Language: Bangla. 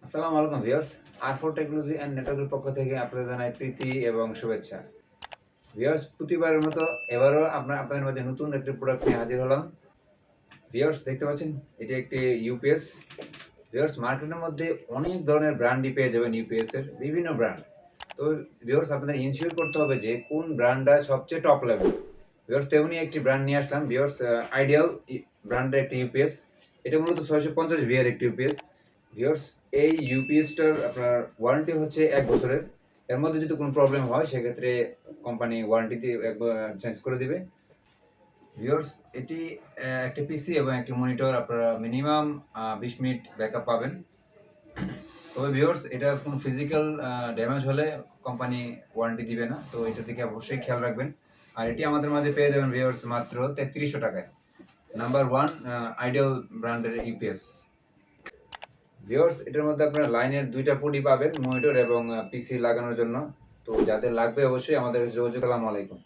আসসালামু আলাইকুম ভিউয়ার্স, আর4 টেকনোলজি অ্যান্ড নেটওয়ার্কের পক্ষ থেকে আপনাদের জানাই প্রীতি এবং শুভেচ্ছা। ভিউয়ার্স, প্রতিবারের মতো এবারও আপনাদের মাঝে নতুন একটি প্রোডাক্ট নিয়ে হাজির হলাম। ভিউয়ার্স, দেখতে পাচ্ছেন এটি একটি ইউপিএস। ভিউয়ার্স, মার্কেটের মধ্যে অনেক ধরনের ব্র্যান্ডই পেয়ে যাবেন ইউপিএস এর, বিভিন্ন ব্র্যান্ড। তো ভিউয়ার্স, আপনাদের ইনশিওর করতে হবে যে কোন ব্র্যান্ডটা সবচেয়ে টপ লেভেল। ভিউয়ার্স, তেমনই একটি ব্র্যান্ড নিয়ে আসলাম। ভিউয়ার্স, আইডিয়াল ব্র্যান্ডের একটি ইউপিএস। এটা মূলত 650 ভিআর একটি ইউপিএস। ভিউয়ার্স, এই ইউপিএসটার আপনার ওয়ারেন্টি হচ্ছে 1 বছরের। এর মধ্যে যদি কোনো প্রবলেম হয় সেক্ষেত্রে কোম্পানি ওয়ারেন্টিতে চেঞ্জ করে দিবে। ভিউয়ার্স, এটি একটি পিসি এবং একটি মনিটর, আপনারা মিনিমাম 20 মিনিট ব্যাকআপ পাবেন। তবে ভিউয়ার্স, এটা কোনো ফিজিক্যাল ড্যামেজ হলে কোম্পানি ওয়ারেন্টি দিবে না, তো এটা দিকে অবশ্যই খেয়াল রাখবেন। আর এটি আমাদের মাঝে পেয়ে যাবেন ভিউয়ার্স মাত্র 3300 টাকায়। নাম্বার 1 আইডিয়াল ব্র্যান্ডের ইউপিএস। ভিউয়ার্স, এটার মধ্যে আপনারা লাইনের 2টা পুটি পাবেন, মনিটর এবং পিসি লাগানোর জন্য। তো যাদের লাগবে অবশ্যই আমাদের যোগাযোগ। আসসালামু আলাইকুম।